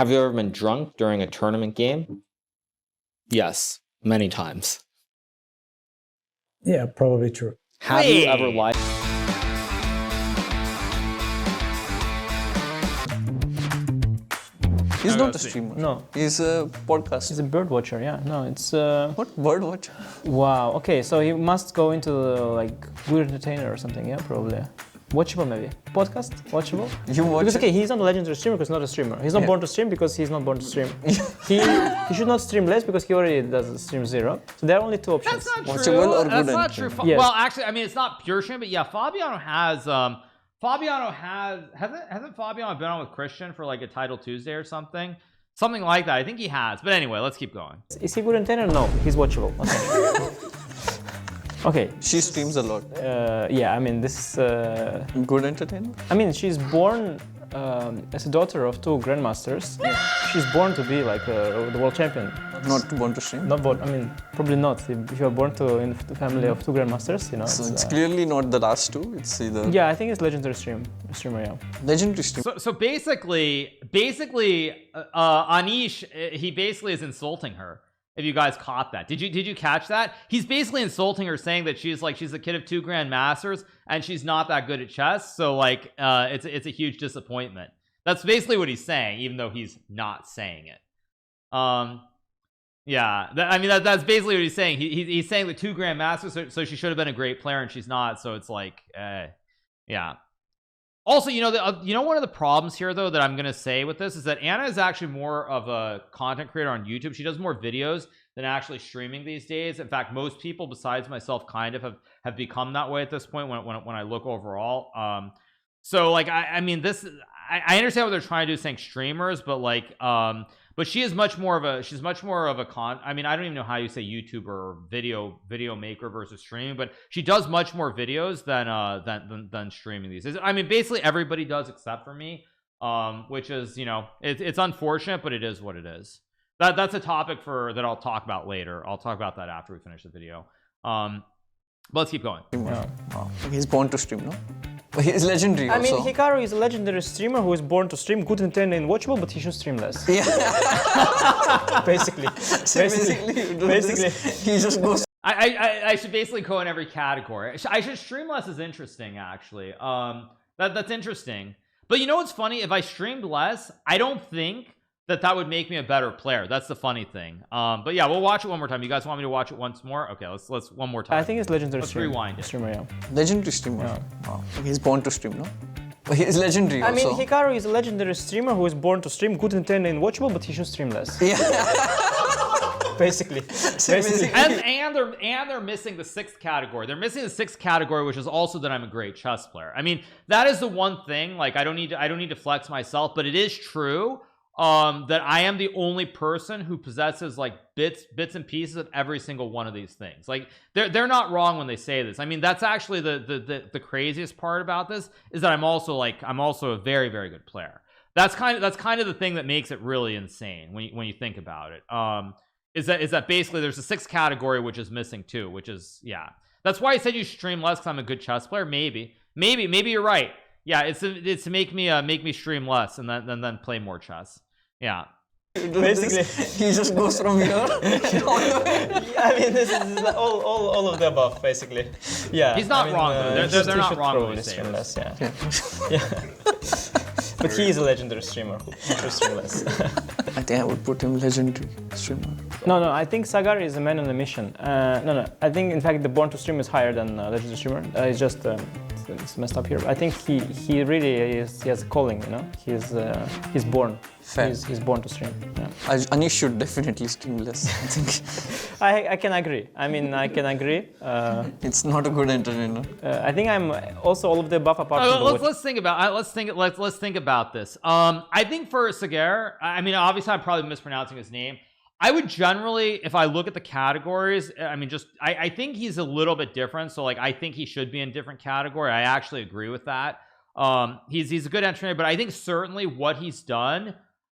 Have you ever been drunk during a tournament game? Yes, many times. Yeah, probably true. Have you ever lied? He's not a streamer. No. He's a podcaster. He's a bird watcher, yeah. No, it's... What? Bird watcher? Wow, okay, so he must go into like good entertainer or something, yeah, probably. Watchable maybe. Podcast? Watchable? You watch Because it? okay, he's not a legendary streamer because he's not a streamer. He's not born to stream because he's not born to stream. he should not stream less because he already does stream 0. So there are only two options. That's not Watchable true. or That's good not entry? true. Yes. Well, actually, I mean, it's not pure stream, but yeah, Fabiano hasn't Fabiano been on with Christian for like a Title Tuesday or something? Something like that. I think he has. But anyway, let's keep going. Is he good entertainer? No, he's watchable. Okay. Okay. She streams a lot. Yeah, I mean, this Good entertainer? I mean, she's born as a daughter of two grandmasters. She's born to be like the world champion. Not born to stream? Not born. I mean, probably not. If you are born in the family of two grandmasters, you know. So it's clearly not the last two. It's either... Yeah, I think it's legendary streamer. Yeah. Legendary streamer. So basically, Anish, he basically is insulting her. If you guys caught that, did you catch that? He's basically insulting her, saying that she's a kid of two grandmasters and she's not that good at chess. So like, it's a huge disappointment. That's basically what he's saying, even though he's not saying it. Yeah, I mean that's basically what he's saying. He's saying the two grandmasters, so she should have been a great player and she's not. So it's like, yeah. Also, you know, one of the problems here, though, that I'm going to say with this is that Anna is actually more of a content creator on YouTube. She does more videos than actually streaming these days. In fact, most people besides myself kind of have become that way at this point when I look overall. So like, I mean, I understand what they're trying to do saying streamers, but like, but she is much more of a I mean, I don't even know how you say YouTuber or video maker versus streaming, but she does much more videos than streaming these. I mean, basically everybody does except for me, which is, you know, it's unfortunate, but it is what it is. That's a topic that I'll talk about later. I'll talk about that after we finish the video. But let's keep going. Yeah. Wow. He's born to stream, no? He's legendary also. I mean, Hikaru is a legendary streamer who is born to stream, good entertainer and watchable, but he should stream less. Yeah. Basically. Basically. He just goes... I should basically go in every category. I should stream less is interesting, actually. That's interesting. But you know what's funny? If I streamed less, I don't think that would make me a better player. That's the funny thing. But yeah, we'll watch it one more time. You guys want me to watch it once more? Okay, let's one more time. I think it's legendary Let's streamer. rewind it. Streamer, yeah. Legendary streamer. Yeah. Wow. He's born to stream, no? He's legendary I mean, also. Hikaru is a legendary streamer who is born to stream, good entertainer and watchable, but he should stream less. Yeah. Basically. And they're missing the sixth category. They're missing the sixth category, which is also that I'm a great chess player. I mean, that is the one thing. Like, I don't need to flex myself, but it is true that I am the only person who possesses like bits and pieces of every single one of these things. Like they're not wrong when they say this. I mean, that's actually the craziest part about this is that I'm also a very, very good player. That's kind of the thing that makes it really insane when you think about it. Is that basically there's a sixth category which is missing too, which is, yeah. That's why I said you stream less because I'm a good chess player. Maybe you're right. Yeah, it's to make me stream less and then play more chess. Yeah. Basically, he just goes from here. I mean, this is all of the above, basically. Yeah. He's not wrong though. They're not wrong when they say stream this. less, yeah. But he is a legendary streamer who should stream less. I think I would put him legendary streamer. No, I think Sagar is a man on a mission. No, I think in fact the born to stream is higher than legendary streamer. It's just it's messed up here. I think he really is. He has a calling, you know. He's born. Fair. He's born to stream. Yeah. Anish should definitely stream less, I think. I can agree. I mean, I can agree. It's not a good entertainer. I think I'm also all of the above apart from the let's think about this. I think for Sagar, I mean, obviously I'm probably mispronouncing his name. I would generally, if I look at the categories, I mean, I think he's a little bit different. So like, I think he should be in a different category. I actually agree with that. He's a good entertainer, but I think certainly what he's done,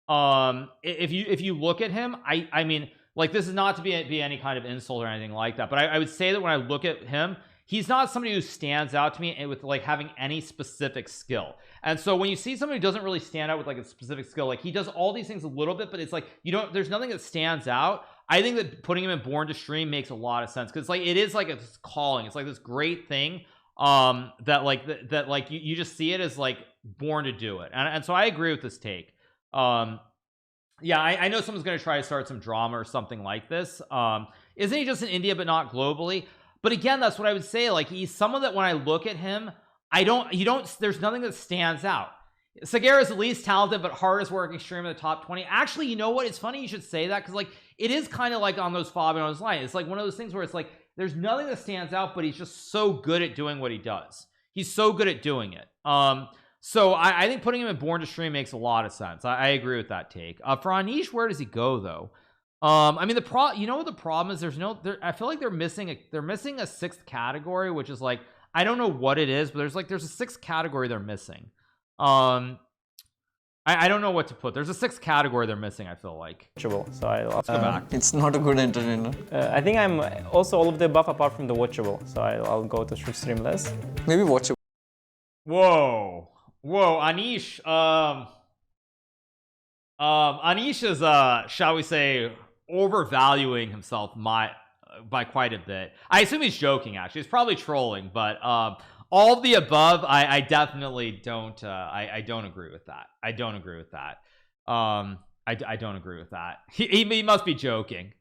if you look at him, I mean, like, this is not to be any kind of insult or anything like that, but I would say that when I look at him, he's not somebody who stands out to me with like having any specific skill. And so when you see somebody who doesn't really stand out with like a specific skill, like he does all these things a little bit, but it's like there's nothing that stands out. I think that putting him in Born to Stream makes a lot of sense, because like it is like a calling. It's like this great thing that like you just see it as like born to do it. And so I agree with this take. Yeah, I know someone's going to try to start some drama or something like this. Isn't he just in India but not globally? But again, that's what I would say. Like, he's someone that when I look at him, there's nothing that stands out. Sagar is the least talented but hardest working streamer in the top 20. Actually, you know what? It's funny you should say that, because like it is kind of like on those Fabiano's line. It's like one of those things where it's like there's nothing that stands out, but he's just so good at doing what he does. He's so good at doing it. So I think putting him in Born to Stream makes a lot of sense. I agree with that take. For Anish, where does he go though? I mean, you know what the problem is? I feel like they're missing a sixth category, which is like, I don't know what it is, but there's a sixth category they're missing. I don't know what to put. There's a sixth category they're missing, I feel like. Watchable. So Let's go back. It's not a good entertainer. I think I'm also all of the above apart from the watchable. So I'll go to streamless. Maybe watchable. Whoa, Anish. Anish is shall we say, overvaluing himself by quite a bit. I assume he's joking. Actually, he's probably trolling, but all of the above, I definitely don't. I don't agree with that. I don't agree with that. I don't agree with that. He must be joking.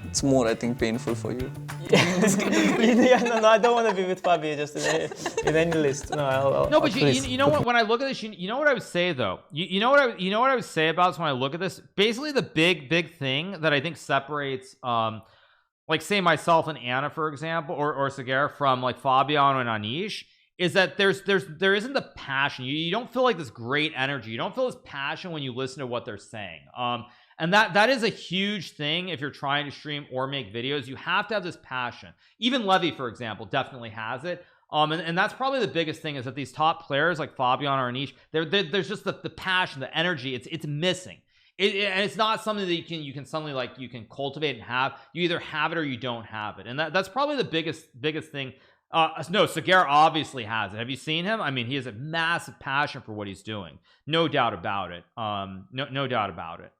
It's more, I think, painful for you. Yeah, no, I don't want to be with Fabi just in any list. No, No, but you know what? When I look at this, you know what I would say though. You know what I would say about this when I look at this. Basically, the big thing that I think separates, like say myself and Anna, for example, or Sagar from like Fabiano and Anish, is that there isn't the passion. You don't feel like this great energy. You don't feel this passion when you listen to what they're saying. And that is a huge thing if you're trying to stream or make videos. You have to have this passion. Even Levy, for example, definitely has it. And that's probably the biggest thing, is that these top players like Fabiano or Anish, there's just the passion, the energy. It's missing. And it's not something that you can suddenly like you can cultivate and have. You either have it or you don't have it. And that's probably the biggest thing. No, Sagar obviously has it. Have you seen him? I mean, he has a massive passion for what he's doing. No doubt about it. No doubt about it.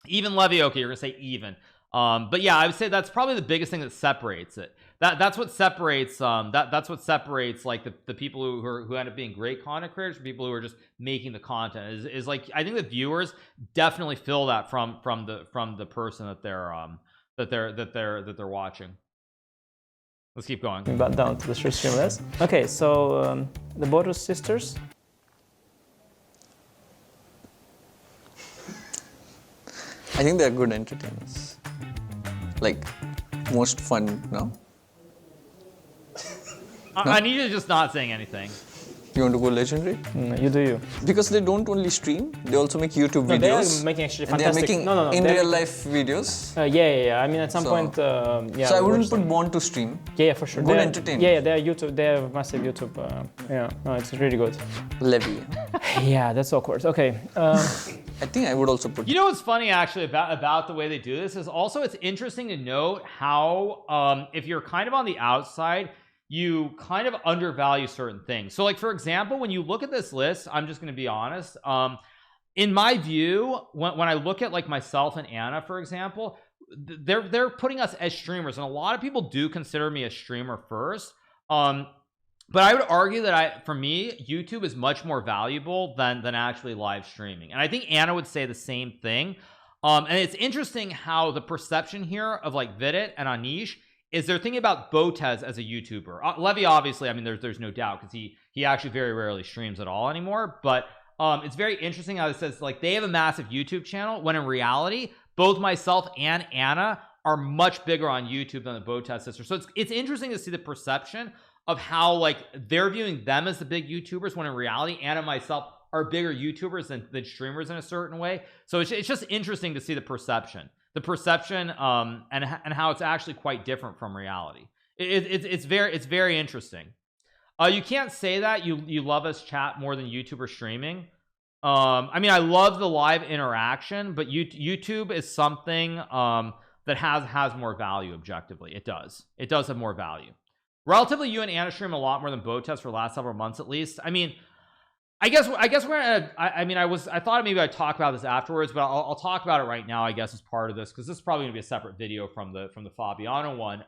Even Levy, okay, you're gonna say even. But yeah, I would say that's probably the biggest thing that separates it. That's what separates that's what separates like the people who end up being great content creators from people who are just making the content. Is like, I think the viewers definitely feel that from the person that they're watching. Let's keep going. But down to the streamless. Okay, so the Botez sisters. I think they're good entertainers. Like, most fun, no? Anita's just not saying anything. You want to go legendary? You do you. Because they don't only stream, they also make YouTube videos. They are making actually and fantastic. They are making in real life videos. Yeah. I mean, at some point, yeah. So I wouldn't put Born to Stream. Yeah, for sure. Good entertainment. Yeah, they're YouTube. They're massive YouTube. Yeah, no, it's really good. Levy. Yeah, that's awkward. Okay. I think I would also put. You know what's funny actually about the way they do this is also it's interesting to note how if you're kind of on the outside, you kind of undervalue certain things. So like, for example, when you look at this list, I'm just going to be honest. In my view, when I look at like myself and Anna, for example, they're putting us as streamers, and a lot of people do consider me a streamer first. But I would argue that for me, YouTube is much more valuable than actually live streaming. And I think Anna would say the same thing. And it's interesting how the perception here of like Vidit and Anish is they're thinking about Botez as a YouTuber. Levy, obviously, I mean, there's no doubt, because he actually very rarely streams at all anymore. But it's very interesting how it says like they have a massive YouTube channel, when in reality, both myself and Anna are much bigger on YouTube than the Botez sisters. So it's interesting to see the perception of how like they're viewing them as the big YouTubers, when in reality, Anna and myself are bigger YouTubers than streamers in a certain way. So it's just interesting to see the perception and how it's actually quite different from reality. It's very interesting. You can't say that you love us chat more than YouTuber streaming. I mean, I love the live interaction, but YouTube is something that has more value objectively. It does have more value. relatively, you and Anna stream a lot more than Botez for the last several months at least. I mean, I guess we're gonna, I thought maybe I'd talk about this afterwards, but I'll talk about it right now, I guess, as part of this, because this is probably gonna be a separate video from the Fabiano one.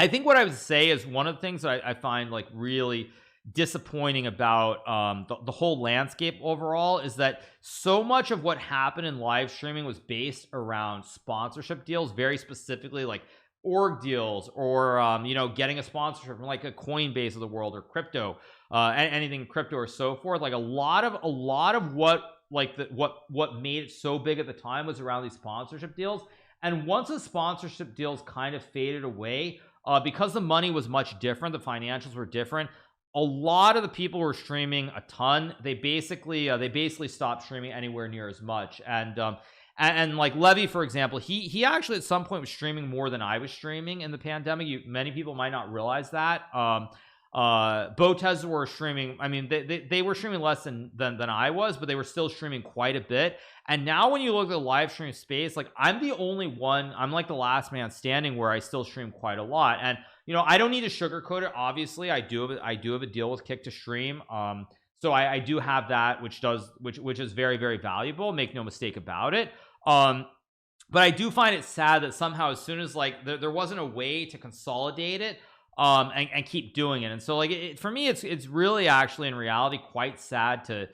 I think what I would say is one of the things that I find like really disappointing about the whole landscape overall is that so much of what happened in live streaming was based around sponsorship deals, very specifically like org deals, or you know, getting a sponsorship from like a Coinbase of the world, or crypto, anything crypto or so forth. Like a lot of what like what made it so big at the time was around these sponsorship deals. And once the sponsorship deals kind of faded away, because the money was much different, the financials were different, a lot of the people were streaming a ton. They basically stopped streaming anywhere near as much. And like Levy, for example, he actually at some point was streaming more than I was streaming in the pandemic. Many people might not realize that. Botez were streaming, I mean, they were streaming less than I was, but they were still streaming quite a bit. And now when you look at the live stream space, like I'm the only one, I'm like the last man standing where I still stream quite a lot. And you know, I don't need to sugarcoat it. Obviously, I do have a deal with Kick to Stream. So I do have that, which is very, very valuable. Make no mistake about it. But I do find it sad that somehow, as soon as like there wasn't a way to consolidate it, and keep doing it. And so like for me, it's really actually in reality quite sad to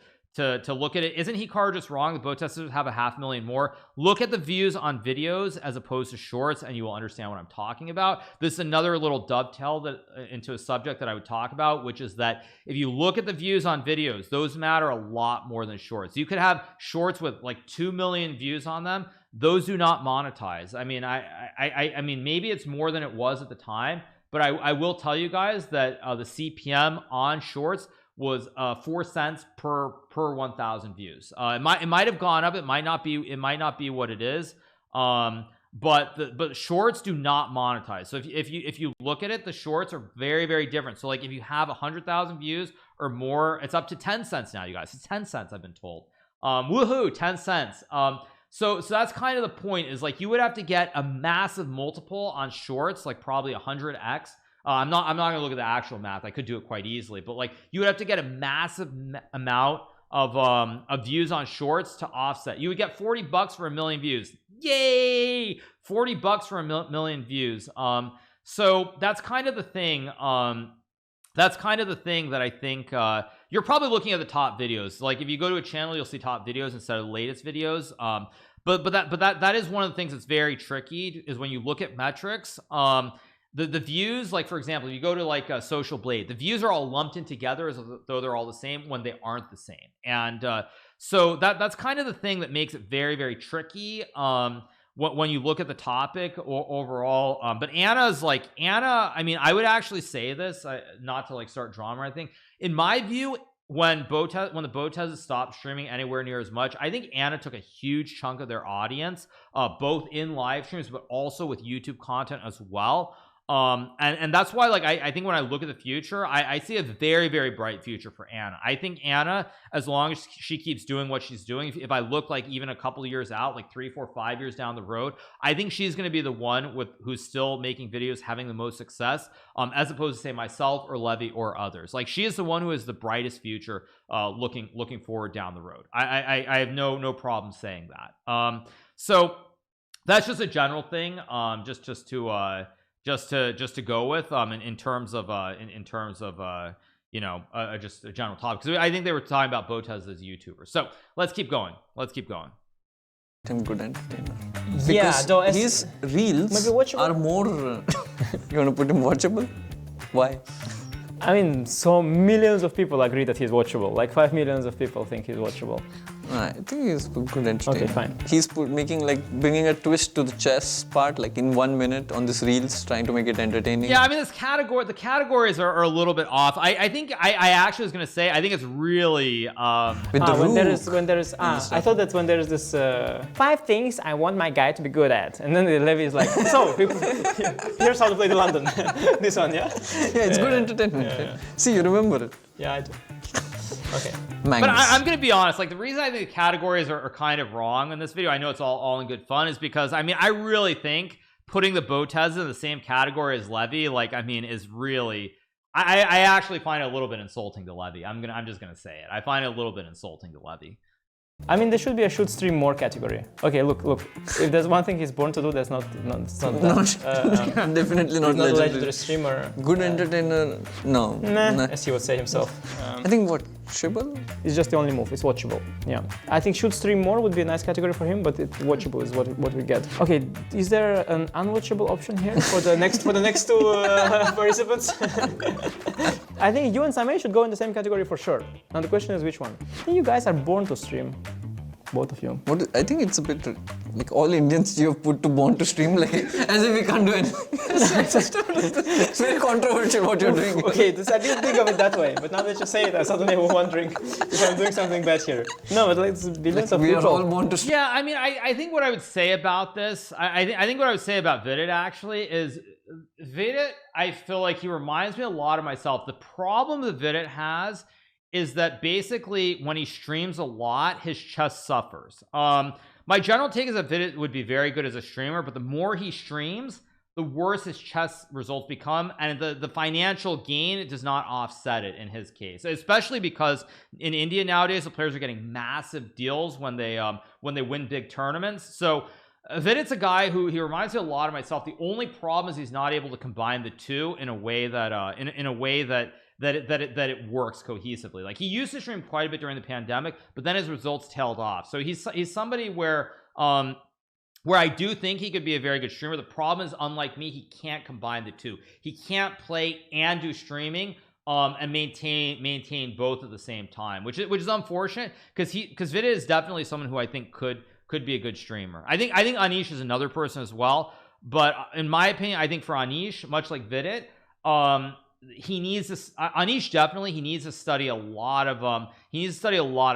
look at it. Isn't Hikaru just wrong? The Botesters have 500,000 more. Look at the views on videos as opposed to shorts, and you will understand what I'm talking about. This is another little dovetail into a subject that I would talk about, which is that if you look at the views on videos, those matter a lot more than shorts. You could have shorts with like 2 million views on them. Those do not monetize. I mean, I mean, maybe it's more than it was at the time, but I will tell you guys that the CPM on shorts was 4 cents per 1,000 views. It might have gone up. It might not be what it is. But shorts do not monetize. So if you look at it, the shorts are very, very different. So like if you have 100,000 views or more, it's up to 10 cents now, you guys. It's 10 cents, I've been told. Woohoo, 10 cents. So that's kind of the point, is like you would have to get a massive multiple on shorts, like probably 100x. I'm not gonna look at the actual math. I could do it quite easily, but like you would have to get a massive amount of views on shorts to offset. You would get $40 for 1 million views. Yay! $40 for 1 million views. So that's kind of the thing. That's kind of the thing that I think you're probably looking at the top videos. Like if you go to a channel, you'll see top videos instead of the latest videos. But that is one of the things that's very tricky, is when you look at metrics. The views, like for example, if you go to like a Social Blade, the views are all lumped in together as though they're all the same when they aren't the same. And so that's kind of the thing that makes it very, very tricky when you look at the topic overall. But Anna, I mean, I would actually say this, not to like start drama or anything. In my view, when the Botez stopped streaming anywhere near as much, I think Anna took a huge chunk of their audience, both in live streams but also with YouTube content as well. And that's why, like, I think when I look at the future, I see a very, very bright future for Anna. I think Anna, as long as she keeps doing what she's doing, if I look like even a couple of years out, like 3, 4, 5 years down the road, I think she's going to be the one who's still making videos, having the most success, as opposed to say myself or Levy or others. Like, she is the one who has the brightest future, looking forward down the road. I have no problem saying that. So that's just a general thing, just to go with, in terms of you know, just a general topic, because I think they were talking about Botez as a YouTuber. So let's keep going. Him good entertainer. Yeah, Because though his reels maybe watchable. are more. You want to put him watchable? Why? I mean, so millions of people agree that he's watchable. Like 5 million of people think he's watchable. I think he's good entertainer. Okay, fine. He's bringing a twist to the chess part, like in 1 minute on this reels, trying to make it entertaining. Yeah, I mean, the categories are a little bit off. I think I actually was gonna say, I think it's really With the when there is I thought that when there is this 5 things I want my guy to be good at, and then the Levy is like, so people, here's how to play the London. This one, yeah. Yeah, it's good entertainment. Right? See, you remember it. Yeah, I do. Okay. Magnus. But I'm going to be honest, like the reason I think the categories are kind of wrong in this video, I know it's all in good fun, is because I mean, I really think putting the Botez in the same category as Levy, like, I mean, is really, I actually find it a little bit insulting to Levy. I'm just gonna say it. I find it a little bit insulting to Levy. I mean, there should be a should stream more category. Okay, look. If there's one thing he's born to do, it's not that. Definitely not He's not a legendary. legendary streamer. Good entertainer? No. Nah, as he would say himself. I think what? Shibble? It's just the only move. It's watchable. Yeah. I think should stream more would be a nice category for him, but watchable is what we get. Okay, is there an unwatchable option here for the next two participants? I think you and Samay should go in the same category for sure. Now the question is which one? I think you guys are born to stream. Both of you. I think it's a bit like all Indians you have put to born to stream, like as if we can't do anything. It's very controversial what you're doing. Okay, I didn't think of it that way, but now that you say it, I suddenly am wondering if I'm doing something bad here. No, but like, it's billions of We people. are all born to stream. Yeah, I mean, I think what I would say about this, I think what I would say about Vidit actually is Vidit, I feel like he reminds me a lot of myself. The problem that Vidit has is that basically when he streams a lot, his chess suffers. My general take is that Vidit would be very good as a streamer, but the more he streams, the worse his chess results become, and the financial gain does not offset it in his case, especially because in India nowadays the players are getting massive deals when they win big tournaments. So Vidit's a guy who he reminds me a lot of myself. The only problem is he's not able to combine the two in a way that it works cohesively. Like he used to stream quite a bit during the pandemic, but then his results tailed off. So he's somebody where I do think he could be a very good streamer. The problem is, unlike me, he can't combine the two. He can't play and do streaming and maintain both at the same time, which is unfortunate because Vidit is definitely someone who I think could be a good streamer. I think Anish is another person as well, but in my opinion, I think for Anish, much like Vidit, he needs to Anish definitely he needs to study a lot of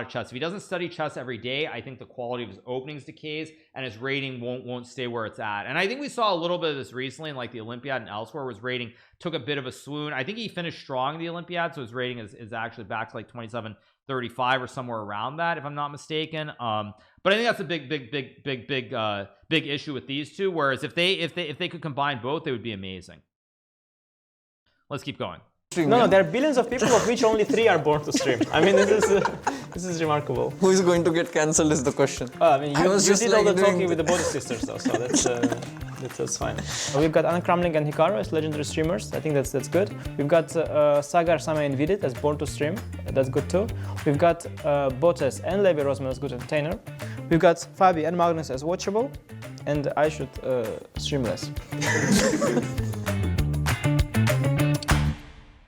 chess. If he doesn't study chess every day, I think the quality of his openings decays and his rating won't stay where it's at. And I think we saw a little bit of this recently in like the Olympiad and elsewhere, where his rating took a bit of a swoon. I think he finished strong in the Olympiad, so his rating is actually back to like 27-35 or somewhere around that, if I'm not mistaken. But I think that's a big issue with these two, whereas if they could combine both, they would be amazing. Let's keep going. No, there are billions of people, of which only 3 are born to stream. I mean, this is remarkable. Who is going to get cancelled is the question. I mean, you just did like all the talking doing with the Botez sisters, though, so that's fine. We've got Anna Kramling and Hikaru as legendary streamers. I think that's good. We've got Sagar, Samay, and Vidit as born to stream. That's good too. We've got Botez and Levi Rosman as good entertainer. We've got Fabi and Magnus as watchable, and I should stream less.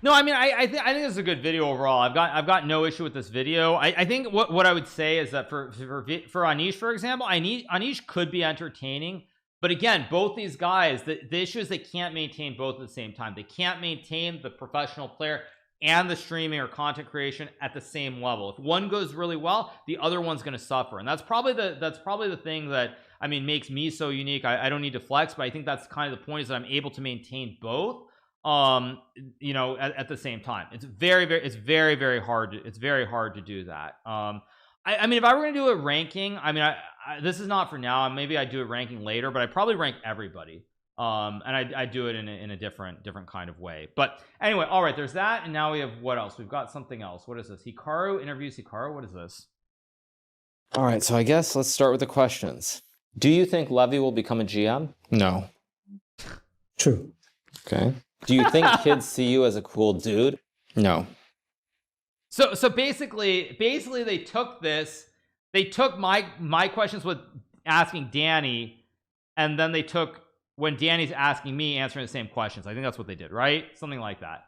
No, I mean, I think this is a good video overall. I've got no issue with this video. I think what I would say is that for Anish, for example, Anish could be entertaining, but again, both these guys, the issue is they can't maintain both at the same time. They can't maintain the professional player and the streaming or content creation at the same level. If one goes really well, the other one's going to suffer, and that's probably the thing that, I mean, makes me so unique. I don't need to flex, but I think that's kind of the point, is that I'm able to maintain both you know, at the same time. It's very hard to do that. I mean, if I were gonna do a ranking, I mean, this is not for now, maybe I'd do a ranking later, but I'd probably rank everybody, and I'd do it in a different kind of way. But anyway, all right, there's that, and now we have, what else? We've got something else. What is this? Hikaru interviews Hikaru. What is this? All right, so I guess let's start with the questions. Do you think Levy will become a GM? No. True. Okay. Do you think kids see you as a cool dude? No. So basically they took this, they took my questions with asking Danny, and then they took when Danny's asking me, answering the same questions. I think that's what they did, right? Something like that.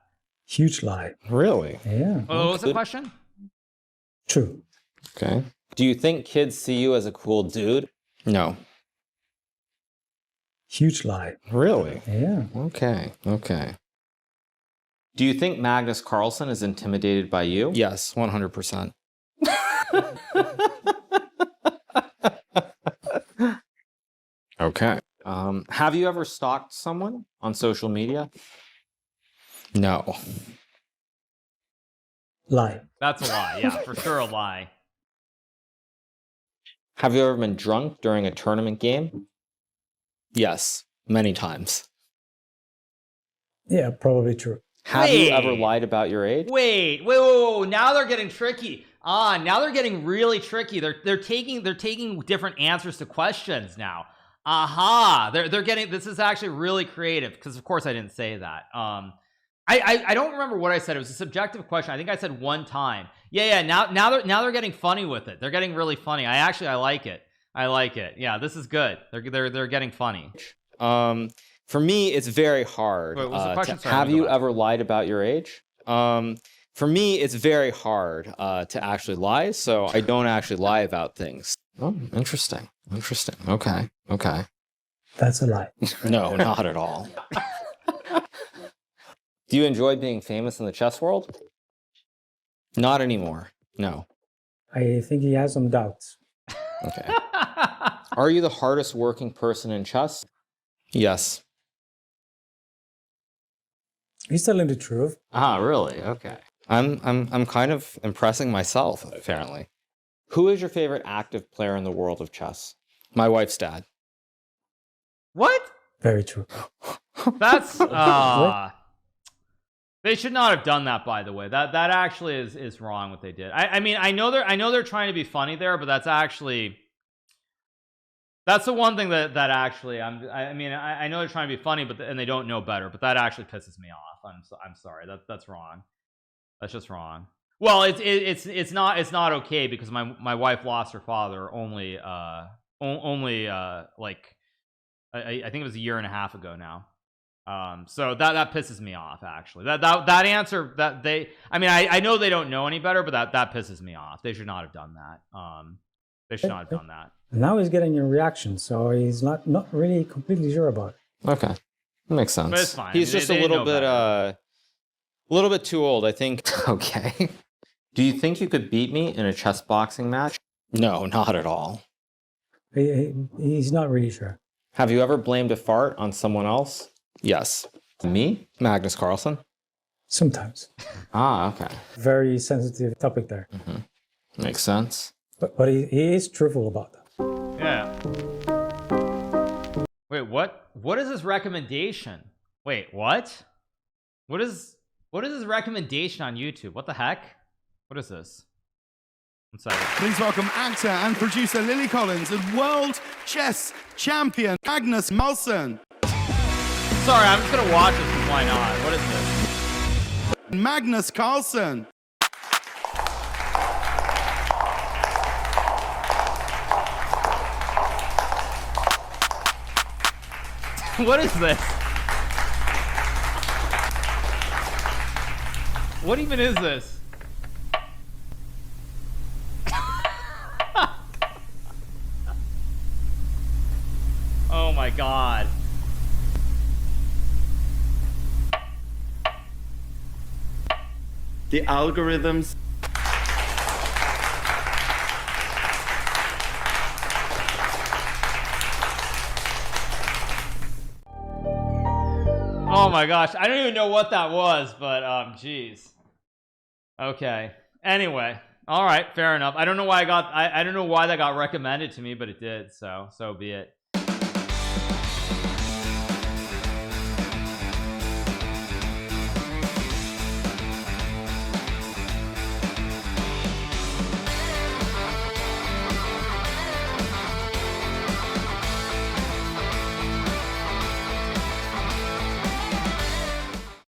Huge lie. Really? Yeah. Oh, what was the question? True. Okay. Do you think kids see you as a cool dude? No. Huge lie. Really? Yeah. Okay. Do you think Magnus Carlson is intimidated by you? Yes, 100%. Okay. Have you ever stalked someone on social media? No. Lie. That's a lie. Yeah, for sure a lie. Have you ever been drunk during a tournament game? Yes, Many times. Yeah, probably true. Have you ever Wait. lied about your age? Wait. Now they're getting tricky. Now they're getting really tricky. They're taking different answers to questions now. They're getting, this is actually really creative because of course I didn't say that. I don't remember what I said. It was a subjective question. I think I said one time. Yeah. Now they're getting funny with it. They're getting really funny. I like it. I like it. Yeah, this is good. They're getting funny. For me, it's very hard. Wait, what was the question? Sorry, have let me you go back. ever lied about your age? For me, it's very hard to actually lie, so I don't actually lie about things. Oh, interesting. Okay. That's a lie. No, not at all. Do you enjoy being famous in the chess world? Not anymore. No. I think he has some doubts. Okay. Are you the hardest working person in chess? Yes. He's telling the truth. Ah, really? Okay. I'm kind of impressing myself, apparently. Who is your favorite active player in the world of chess? My wife's dad. What? Very true. That's they should not have done that, by the way. That actually is wrong what they did. I mean, I know they're trying to be funny there, but that's the one thing that actually I mean I know they're trying to be funny, but and they don't know better, but that actually pisses me off. I'm sorry. That's wrong. That's just wrong. Well, it's not okay because my wife lost her father only like I think it was a year and a half ago now. So that pisses me off actually. That answer that they, I mean I know they don't know any better, but that pisses me off. They should not have done that. They should not have done that. Now he's getting your reaction, so he's not really completely sure about it. Okay. That makes sense. But it's fine. He's I mean, just they a didn't little know bit better. a little bit too old, I think. Okay. Do you think you could beat me in a chess boxing match? No, not at all. He's not really sure. Have you ever blamed a fart on someone else? Yes. Me? Magnus Carlson? Sometimes. Ah, okay. Very sensitive topic there. Makes sense. But he is truthful about that. Yeah. Wait, what? What is this recommendation? Wait, what? What is this recommendation on YouTube? What the heck? What is this? One second. Please welcome actor and producer Lily Collins and world chess champion Magnus Carlson. Sorry, I'm just gonna watch this and why not? What is this? Magnus Carlson. What is this? What even is this? Oh my god. The algorithms. Oh my gosh, I don't even know what that was, but geez. Okay. Anyway, all right, fair enough. I don't know why I don't know why that got recommended to me, but it did. So be it.